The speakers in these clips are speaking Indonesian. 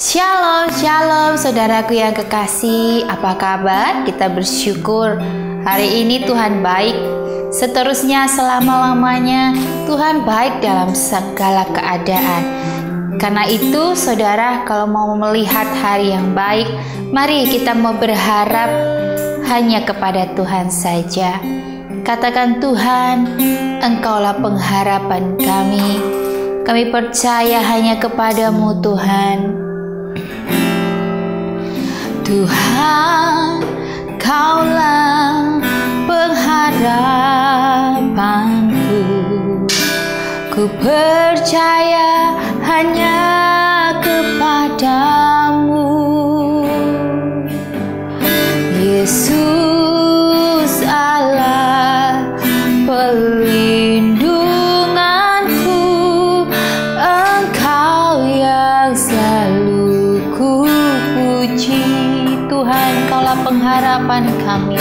Shalom, shalom saudaraku yang kekasih. Apa kabar? Kita bersyukur hari ini Tuhan baik. Seterusnya selama-lamanya Tuhan baik dalam segala keadaan. Karena itu saudara, kalau mau melihat hari yang baik, mari kita mau berharap hanya kepada Tuhan saja. Katakan, Tuhan, Engkaulah pengharapan kami. Kami percaya hanya kepadamu, Tuhan. Tuhan, Kaulah pengharapanku. Ku percaya hanya kepadamu, Yesus Allah perlindunganku. Engkau yang selalu ku puji. Tuhan, Kaulah pengharapan kami.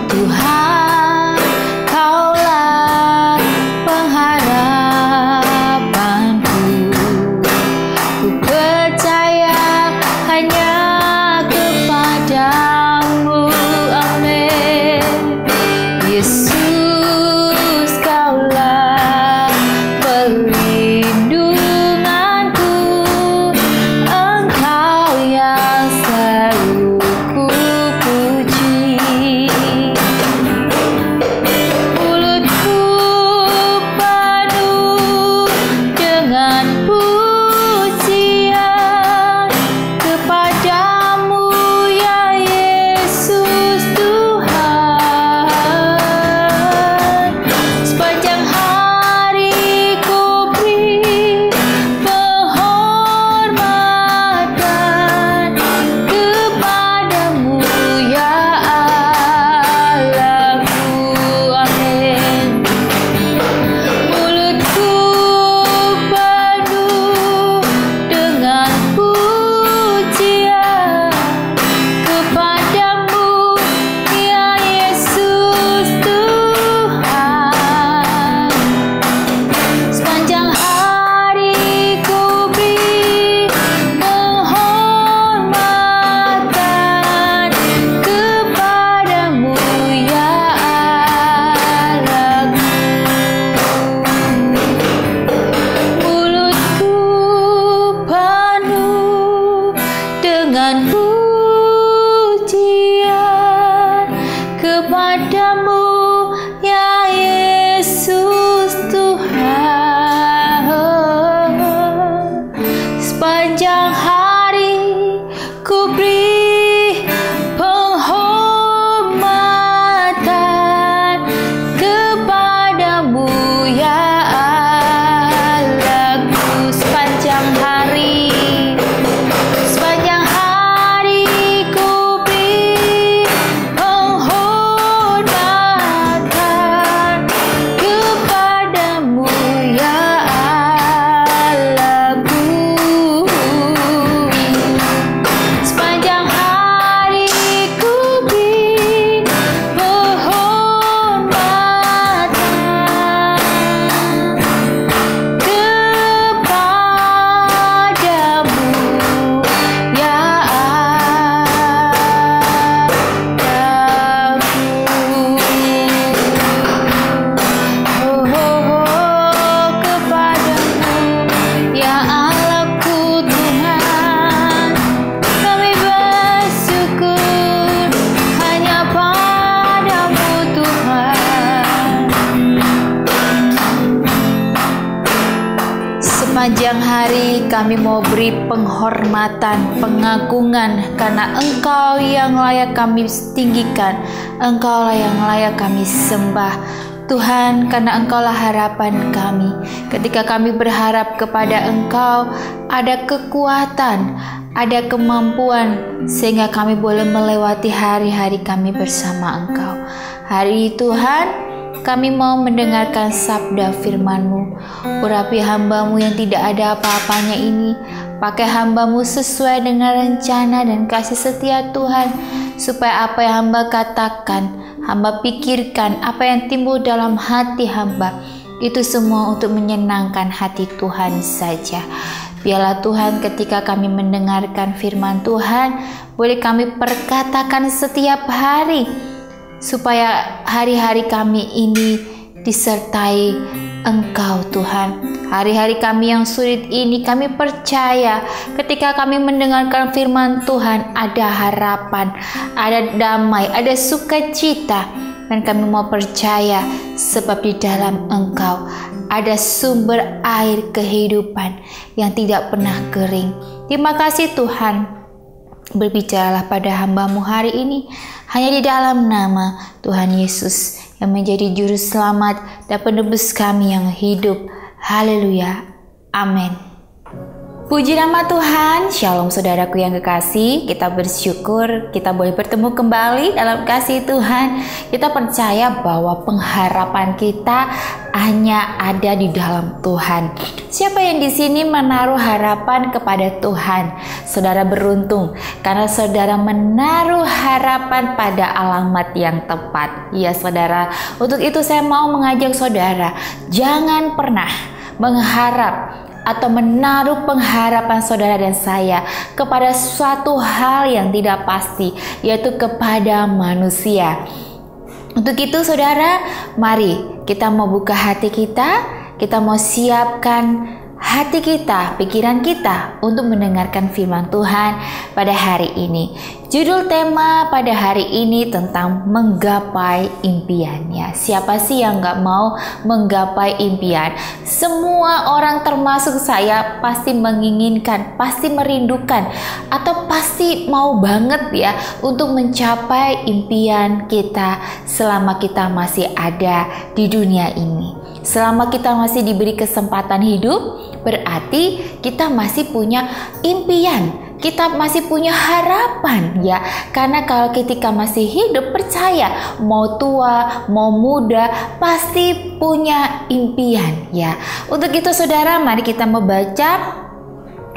Tuhan, Kaulah pengharapanku. Ku percaya hanya kepadamu. Amin. Yesus, Kaulah perlindunganku. Engkau yang selalu kepadamu, ya Yesus Tuhan. Sepanjang hari ku beri penghormatan kepadamu, ya Allahku. Sepanjang hari sepanjang hari kami mau beri penghormatan, pengagungan, karena Engkau yang layak kami tinggikan, Engkaulah yang layak kami sembah. Tuhan, karena Engkaulah harapan kami. Ketika kami berharap kepada Engkau, ada kekuatan, ada kemampuan, sehingga kami boleh melewati hari-hari kami bersama Engkau. Hari Tuhan, kami mau mendengarkan sabda firman-Mu. Urapi hamba-Mu yang tidak ada apa-apanya ini. Pakai hamba-Mu sesuai dengan rencana dan kasih setia Tuhan. Supaya apa yang hamba katakan, hamba pikirkan, apa yang timbul dalam hati hamba, itu semua untuk menyenangkan hati Tuhan saja. Biarlah Tuhan ketika kami mendengarkan firman Tuhan, boleh kami perkatakan setiap hari, supaya hari-hari kami ini disertai Engkau Tuhan. Hari-hari kami yang sulit ini kami percaya ketika kami mendengarkan firman Tuhan ada harapan, ada damai, ada sukacita. Dan kami mau percaya sebab di dalam Engkau ada sumber air kehidupan yang tidak pernah kering. Terima kasih Tuhan. Berbicaralah pada hamba-Mu hari ini hanya di dalam nama Tuhan Yesus yang menjadi juru selamat dan penebus kami yang hidup. Haleluya. Amin. Puji nama Tuhan. Shalom saudaraku yang kekasih. Kita bersyukur kita boleh bertemu kembali dalam kasih Tuhan. Kita percaya bahwa pengharapan kita hanya ada di dalam Tuhan. Siapa yang di sini menaruh harapan kepada Tuhan? Saudara beruntung karena saudara menaruh harapan pada alamat yang tepat. Ya saudara, untuk itu saya mau mengajak saudara, jangan pernah mengharap atau menaruh pengharapan saudara dan saya kepada suatu hal yang tidak pasti, yaitu kepada manusia. Untuk itu saudara, mari kita mau buka hati kita mau siapkan hati kita, pikiran kita untuk mendengarkan firman Tuhan pada hari ini. Judul tema pada hari ini tentang menggapai impiannya. Siapa sih yang gak mau menggapai impian? Semua orang termasuk saya pasti menginginkan, pasti merindukan, atau pasti mau banget ya untuk mencapai impian kita selama kita masih ada di dunia ini. Selama kita masih diberi kesempatan hidup, berarti kita masih punya impian, kita masih punya harapan ya. Karena kalau ketika masih hidup, percaya mau tua, mau muda, pasti punya impian ya. Untuk itu saudara, mari kita membaca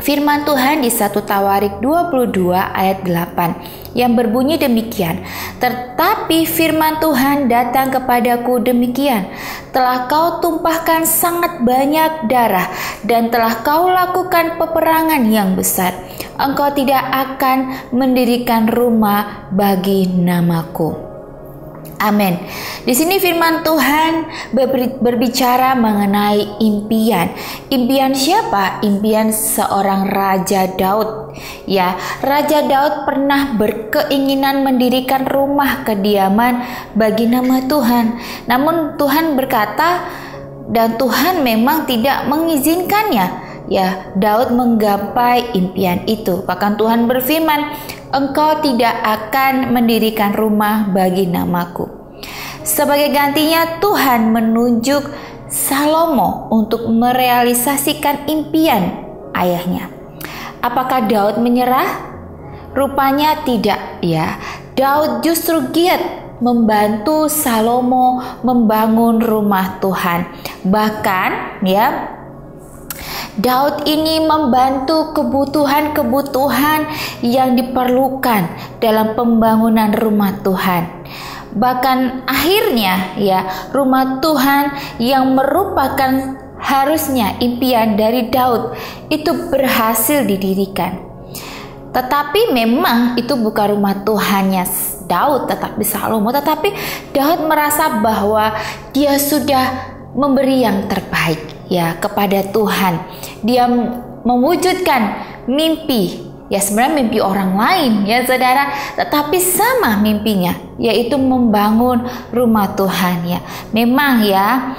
firman Tuhan di 1 Tawarik 22 ayat 8 yang berbunyi demikian. Tetapi firman Tuhan datang kepadaku demikian, telah kau tumpahkan sangat banyak darah dan telah kau lakukan peperangan yang besar. Engkau tidak akan mendirikan rumah bagi namaku. Amin. Di sini firman Tuhan berbicara mengenai impian. Impian siapa? Impian seorang Raja Daud. Ya, Raja Daud pernah berkeinginan mendirikan rumah kediaman bagi nama Tuhan. Namun Tuhan berkata, dan Tuhan memang tidak mengizinkannya. Ya, Daud menggapai impian itu. Bahkan Tuhan berfirman, engkau tidak akan mendirikan rumah bagi namaku. Sebagai gantinya Tuhan menunjuk Salomo untuk merealisasikan impian ayahnya. Apakah Daud menyerah? Rupanya tidak ya. Daud justru giat membantu Salomo membangun rumah Tuhan. Bahkan ya, Daud ini membantu kebutuhan-kebutuhan yang diperlukan dalam pembangunan rumah Tuhan. Bahkan akhirnya ya, rumah Tuhan yang merupakan harusnya impian dari Daud itu berhasil didirikan. Tetapi memang itu bukan rumah Tuhannya Daud, tetapi Salomo. Tetapi Daud merasa bahwa dia sudah memberi yang terbaik ya kepada Tuhan. Dia mewujudkan mimpi, ya sebenarnya mimpi orang lain ya saudara, tetapi sama mimpinya, yaitu membangun rumah Tuhan ya. Memang ya,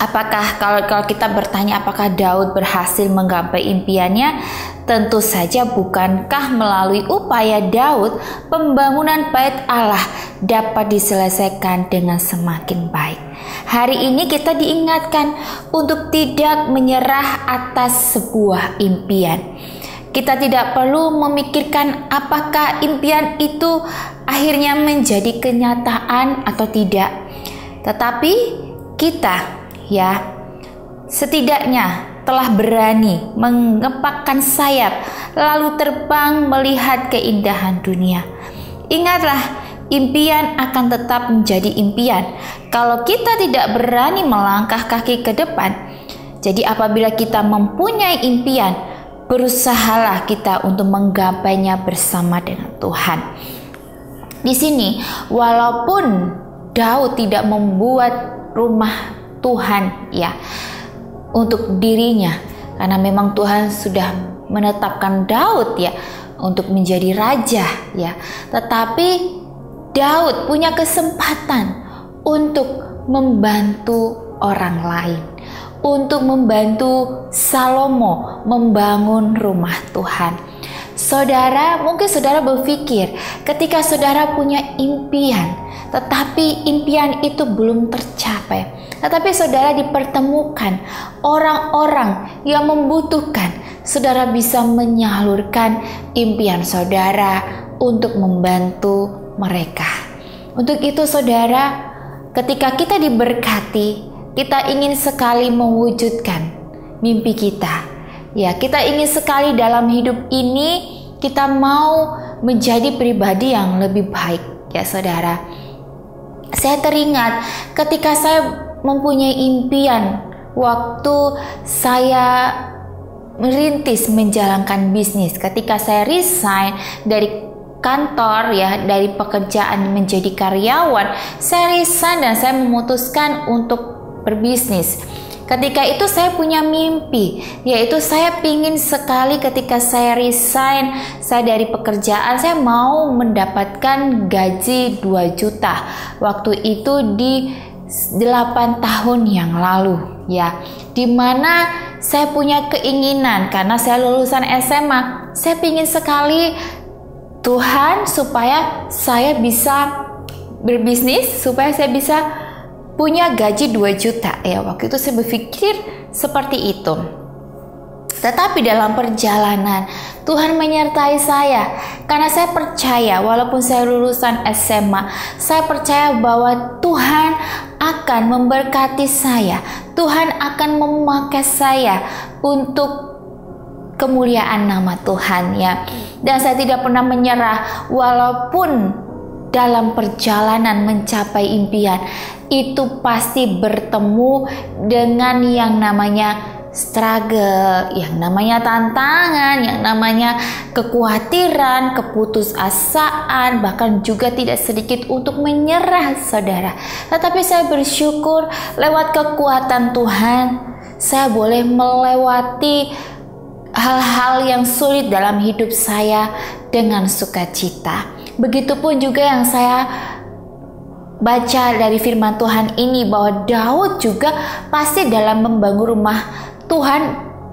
apakah kalau kita bertanya apakah Daud berhasil menggapai impiannya? Tentu saja bukankah melalui upaya Daud pembangunan bait Allah dapat diselesaikan dengan semakin baik. Hari ini kita diingatkan untuk tidak menyerah atas sebuah impian. Kita tidak perlu memikirkan apakah impian itu akhirnya menjadi kenyataan atau tidak. Tetapi kita ya setidaknya telah berani mengepakkan sayap lalu terbang melihat keindahan dunia. Ingatlah, impian akan tetap menjadi impian kalau kita tidak berani melangkah kaki ke depan. Jadi apabila kita mempunyai impian, berusahalah kita untuk menggapainya bersama dengan Tuhan. Di sini, walaupun Daud tidak membuat rumah Tuhan ya untuk dirinya, karena memang Tuhan sudah menetapkan Daud ya untuk menjadi raja ya. Tetapi Daud punya kesempatan untuk membantu orang lain, untuk membantu Salomo membangun rumah Tuhan. Saudara, mungkin saudara berpikir ketika saudara punya impian, tetapi impian itu belum tercapai, tetapi saudara dipertemukan orang-orang yang membutuhkan, saudara bisa menyalurkan impian saudara untuk membantu mereka. Untuk itu saudara, ketika kita diberkati, kita ingin sekali mewujudkan mimpi kita. Ya, kita ingin sekali dalam hidup ini kita mau menjadi pribadi yang lebih baik ya saudara. Saya teringat ketika saya mempunyai impian waktu saya merintis menjalankan bisnis. Ketika saya resign dari kantor ya, dari pekerjaan menjadi karyawan, saya resign dan saya memutuskan untuk berbisnis. Ketika itu saya punya mimpi, yaitu saya ingin sekali ketika saya resign, saya dari pekerjaan, saya mau mendapatkan gaji 2 juta. Waktu itu di 8 tahun yang lalu ya, dimana saya punya keinginan karena saya lulusan SMA, saya ingin sekali Tuhan supaya saya bisa berbisnis, supaya saya bisa punya gaji 2 juta ya. Waktu itu saya berpikir seperti itu. Tetapi dalam perjalanan Tuhan menyertai saya, karena saya percaya walaupun saya lulusan SMA, saya percaya bahwa Tuhan akan memberkati saya, Tuhan akan memakai saya untuk kemuliaan nama Tuhan ya. Dan saya tidak pernah menyerah walaupun dalam perjalanan mencapai impian itu pasti bertemu dengan yang namanya struggle, yang namanya tantangan, yang namanya kekhawatiran, keputusasaan, bahkan juga tidak sedikit untuk menyerah saudara. Tetapi saya bersyukur lewat kekuatan Tuhan, saya boleh melewati hal-hal yang sulit dalam hidup saya dengan sukacita. Begitupun juga yang saya baca dari firman Tuhan ini, bahwa Daud juga pasti dalam membangun rumah Tuhan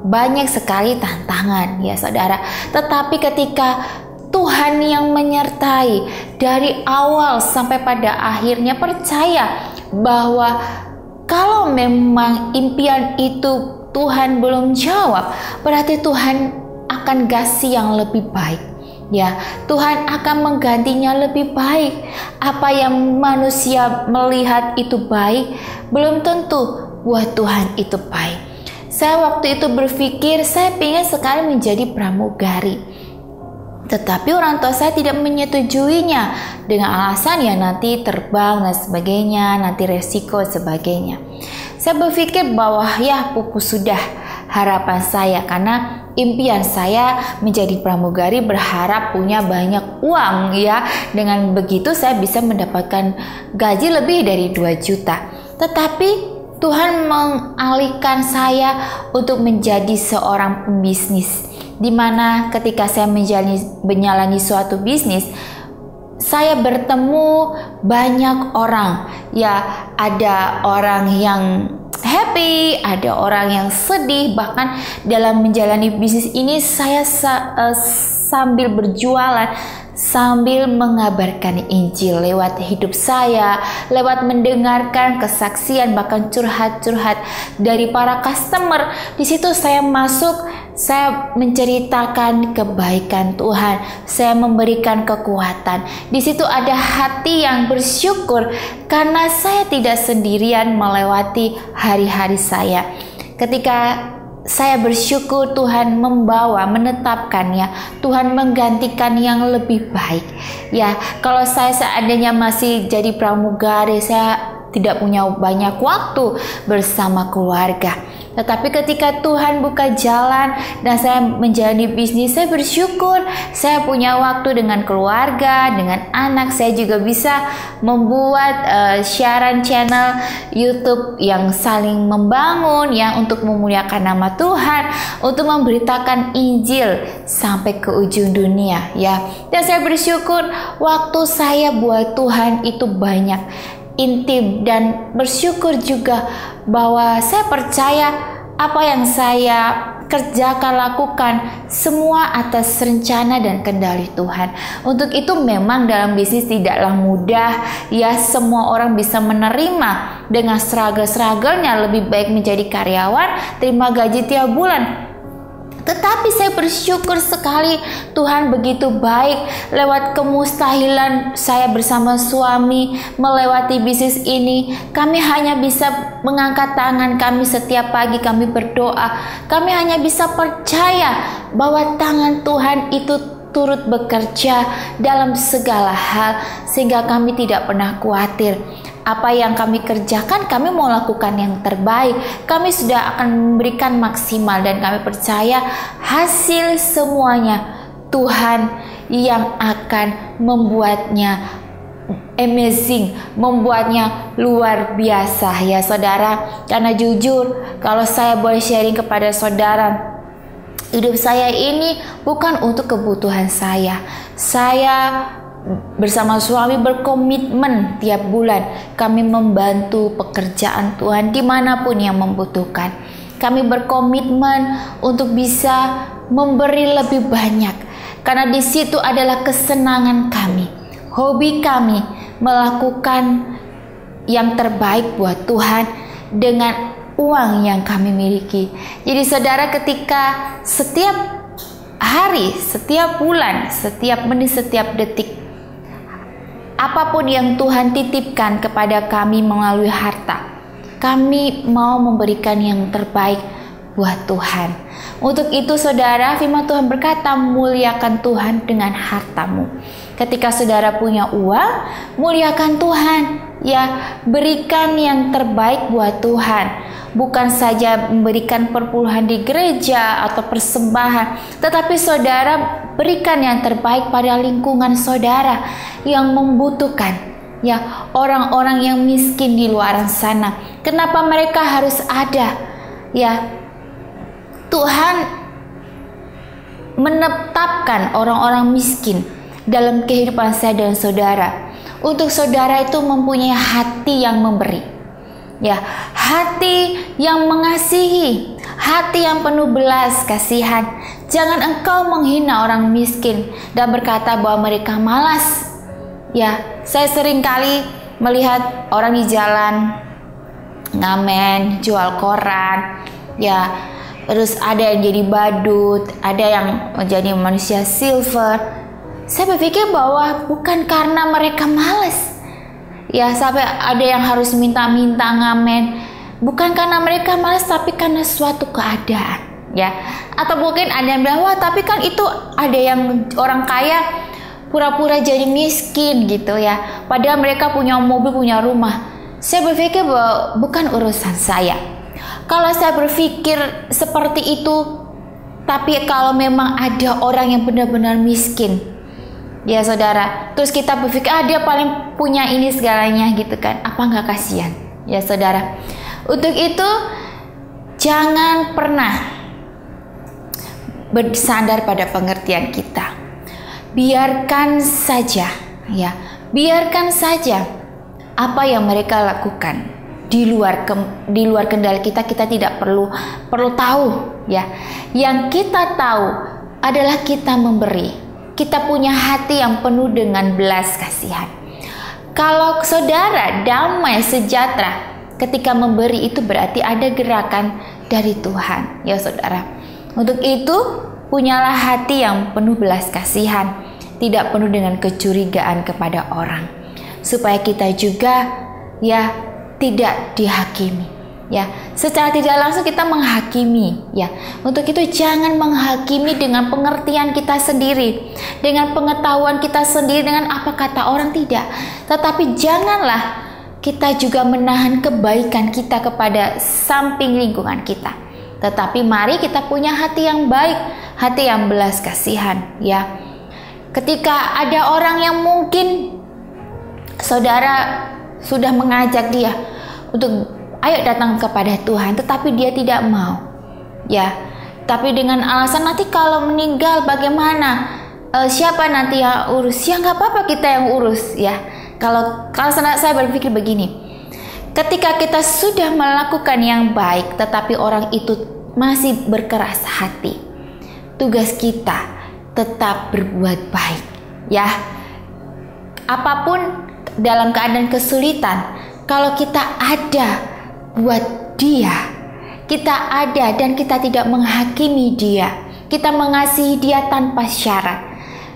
banyak sekali tantangan ya saudara. Tetapi ketika Tuhan yang menyertai dari awal sampai pada akhirnya, percaya bahwa kalau memang impian itu Tuhan belum jawab, berarti Tuhan akan kasih yang lebih baik. Ya, Tuhan akan menggantinya lebih baik. Apa yang manusia melihat itu baik, belum tentu buat Tuhan itu baik. Saya waktu itu berpikir saya ingin sekali menjadi pramugari. Tetapi orang tua saya tidak menyetujuinya dengan alasan ya nanti terbang dan sebagainya, nanti resiko sebagainya. Saya berpikir bahwa ya pupus sudah harapan saya, karena impian saya menjadi pramugari berharap punya banyak uang ya. Dengan begitu saya bisa mendapatkan gaji lebih dari 2 juta. Tetapi Tuhan mengalihkan saya untuk menjadi seorang pembisnis, di mana ketika saya menjalani suatu bisnis, saya bertemu banyak orang ya. Ada orang yang happy, ada orang yang sedih. Bahkan dalam menjalani bisnis ini saya sambil berjualan, sambil mengabarkan Injil lewat hidup saya, lewat mendengarkan kesaksian, bahkan curhat-curhat dari para customer. Di situ saya masuk, saya menceritakan kebaikan Tuhan, saya memberikan kekuatan. Di situ ada hati yang bersyukur karena saya tidak sendirian melewati hari-hari saya. Ketika saya bersyukur Tuhan membawa, menetapkannya, Tuhan menggantikan yang lebih baik. Ya, kalau saya seandainya masih jadi pramugari, saya tidak punya banyak waktu bersama keluarga. Tetapi ketika Tuhan buka jalan dan saya menjalani bisnis, saya bersyukur saya punya waktu dengan keluarga, dengan anak. Saya juga bisa membuat siaran channel YouTube yang saling membangun, ya, untuk memuliakan nama Tuhan, untuk memberitakan Injil sampai ke ujung dunia, ya. Dan saya bersyukur waktu saya buat Tuhan itu banyak, intim, dan bersyukur juga bahwa saya percaya apa yang saya kerjakan, lakukan semua atas rencana dan kendali Tuhan. Untuk itu memang dalam bisnis tidaklah mudah, ya. Semua orang bisa menerima dengan struggle-strugglenya. Lebih baik menjadi karyawan, terima gaji tiap bulan. Tetapi saya bersyukur sekali Tuhan begitu baik. Lewat kemustahilan saya bersama suami melewati bisnis ini, kami hanya bisa mengangkat tangan kami setiap pagi, kami berdoa. Kami hanya bisa percaya bahwa tangan Tuhan itu turut bekerja dalam segala hal, sehingga kami tidak pernah khawatir. Apa yang kami kerjakan, kami mau lakukan yang terbaik. Kami sudah akan memberikan maksimal, dan kami percaya hasil semuanya Tuhan yang akan membuatnya amazing, membuatnya luar biasa, ya saudara. Karena jujur, kalau saya boleh sharing kepada saudara, hidup saya ini bukan untuk kebutuhan saya. Saya bersama suami berkomitmen tiap bulan kami membantu pekerjaan Tuhan dimanapun yang membutuhkan. Kami berkomitmen untuk bisa memberi lebih banyak, karena di situ adalah kesenangan kami, hobi kami melakukan yang terbaik buat Tuhan dengan uang yang kami miliki. Jadi saudara, ketika setiap hari, setiap bulan, setiap menit, setiap detik, apapun yang Tuhan titipkan kepada kami melalui harta, kami mau memberikan yang terbaik buat Tuhan. Untuk itu saudara, firman Tuhan berkata, muliakan Tuhan dengan hartamu. Ketika saudara punya uang, muliakan Tuhan, ya, berikan yang terbaik buat Tuhan. Bukan saja memberikan perpuluhan di gereja atau persembahan, tetapi saudara berikan yang terbaik pada lingkungan saudara yang membutuhkan, ya, orang-orang yang miskin di luar sana. Kenapa mereka harus ada? Ya, Tuhan menetapkan orang-orang miskin dalam kehidupan saya dan saudara, untuk saudara itu mempunyai hati yang memberi, ya, hati yang mengasihi, hati yang penuh belas kasihan. Jangan engkau menghina orang miskin dan berkata bahwa mereka malas. Ya, saya sering kali melihat orang di jalan ngamen, jual koran, ya, terus ada yang jadi badut, ada yang menjadi manusia silver. Saya berpikir bahwa bukan karena mereka malas, ya, sampai ada yang harus minta-minta ngamen, bukan karena mereka malas, tapi karena suatu keadaan, ya. Atau mungkin ada yang bilang, wah, tapi kan itu ada yang orang kaya pura-pura jadi miskin gitu, ya, padahal mereka punya mobil, punya rumah. Saya berpikir bahwa bukan urusan saya. Kalau saya berpikir seperti itu, tapi kalau memang ada orang yang benar-benar miskin, ya saudara, terus kita berpikir, dia paling punya ini segalanya gitu kan, apa nggak kasihan, ya saudara. Untuk itu jangan pernah bersandar pada pengertian kita. Biarkan saja, ya, biarkan saja apa yang mereka lakukan di luar kendali kita. Kita tidak perlu tahu, ya. Yang kita tahu adalah kita memberi. Kita punya hati yang penuh dengan belas kasihan. Kalau saudara damai sejahtera ketika memberi, itu berarti ada gerakan dari Tuhan, ya saudara. Untuk itu punyalah hati yang penuh belas kasihan, tidak penuh dengan kecurigaan kepada orang, supaya kita juga, ya, tidak dihakimi, ya. Secara tidak langsung kita menghakimi, ya. Untuk itu jangan menghakimi dengan pengertian kita sendiri, dengan pengetahuan kita sendiri, dengan apa kata orang, tidak. Tetapi janganlah kita juga menahan kebaikan kita kepada samping lingkungan kita. Tetapi mari kita punya hati yang baik, hati yang belas kasihan, ya. Ketika ada orang yang mungkin saudara sudah mengajak dia untuk ayo datang kepada Tuhan, tetapi dia tidak mau, ya. Tapi dengan alasan nanti kalau meninggal bagaimana? Siapa nanti yang urus? Ya nggak apa-apa, kita yang urus, ya. Kalau saya berpikir begini, ketika kita sudah melakukan yang baik, tetapi orang itu masih berkeras hati, tugas kita tetap berbuat baik, ya. Apapun dalam keadaan kesulitan, kalau kita ada buat dia, kita ada dan kita tidak menghakimi dia, kita mengasihi dia tanpa syarat,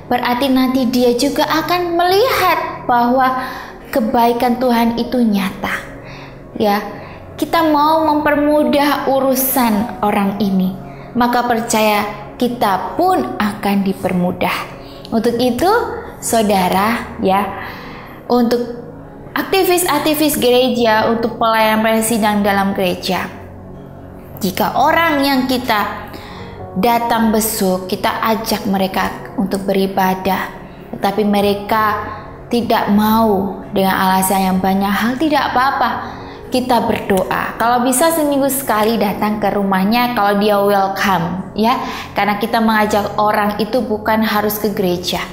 berarti nanti dia juga akan melihat bahwa kebaikan Tuhan itu nyata, ya. Kita mau mempermudah urusan orang ini, maka percaya kita pun akan dipermudah. Untuk itu saudara, ya, untuk aktivis-aktivis gereja, untuk pelayan sidang dalam gereja, jika orang yang kita datang besuk, kita ajak mereka untuk beribadah, tetapi mereka tidak mau dengan alasan yang banyak hal, tidak apa-apa. Kita berdoa, kalau bisa seminggu sekali datang ke rumahnya kalau dia welcome, ya. Karena kita mengajak orang itu bukan harus ke gereja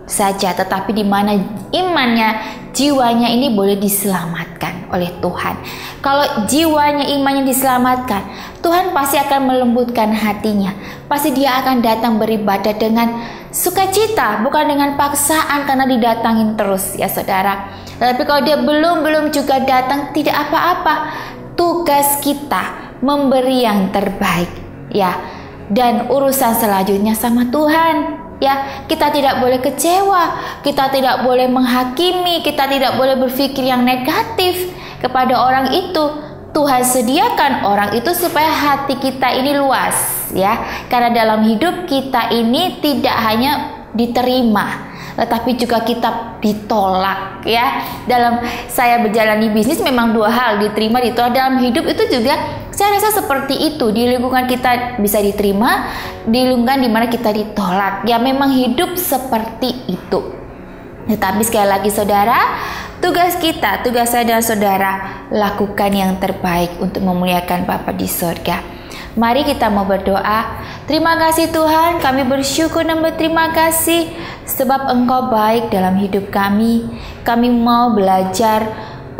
saja, tetapi di mana imannya, jiwanya ini boleh diselamatkan oleh Tuhan. Kalau jiwanya, imannya diselamatkan, Tuhan pasti akan melembutkan hatinya. Pasti dia akan datang beribadah dengan sukacita, bukan dengan paksaan karena didatangin terus, ya saudara. Tapi kalau dia belum juga datang, tidak apa-apa. Tugas kita memberi yang terbaik, ya. Dan urusan selanjutnya sama Tuhan, ya. Kita tidak boleh kecewa, kita tidak boleh menghakimi, kita tidak boleh berpikir yang negatif kepada orang itu. Tuhan sediakan orang itu supaya hati kita ini luas, ya. Karena dalam hidup kita ini tidak hanya diterima, tetapi juga kita ditolak, ya. Dalam saya berjalani bisnis memang dua hal, diterima, ditolak. Dalam hidup itu juga saya rasa seperti itu. Di lingkungan kita bisa diterima, di lingkungan dimana kita ditolak, ya. Memang hidup seperti itu. Tetapi sekali lagi saudara, tugas kita, tugas saya dan saudara, lakukan yang terbaik untuk memuliakan Bapa di surga. Mari kita mau berdoa. Terima kasih Tuhan, kami bersyukur dan berterima kasih sebab Engkau baik dalam hidup kami. Kami mau belajar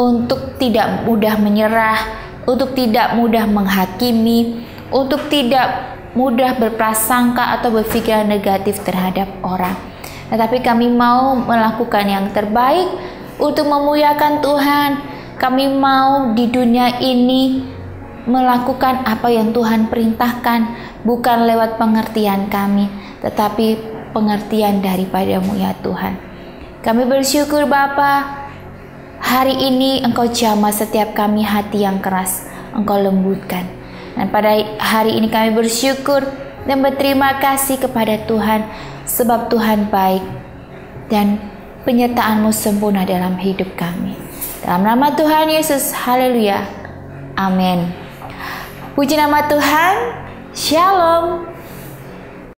untuk tidak mudah menyerah, untuk tidak mudah menghakimi, untuk tidak mudah berprasangka atau berpikiran negatif terhadap orang. Tetapi kami mau melakukan yang terbaik untuk memuliakan Tuhan. Kami mau di dunia ini melakukan apa yang Tuhan perintahkan, bukan lewat pengertian kami, tetapi pengertian daripada-Mu ya Tuhan. Kami bersyukur Bapa, hari ini Engkau jamah setiap kami hati yang keras, Engkau lembutkan. Dan pada hari ini kami bersyukur dan berterima kasih kepada Tuhan, sebab Tuhan baik dan penyertaan-Mu sempurna dalam hidup kami. Dalam nama Tuhan Yesus, haleluya, amin. Puji nama Tuhan, shalom.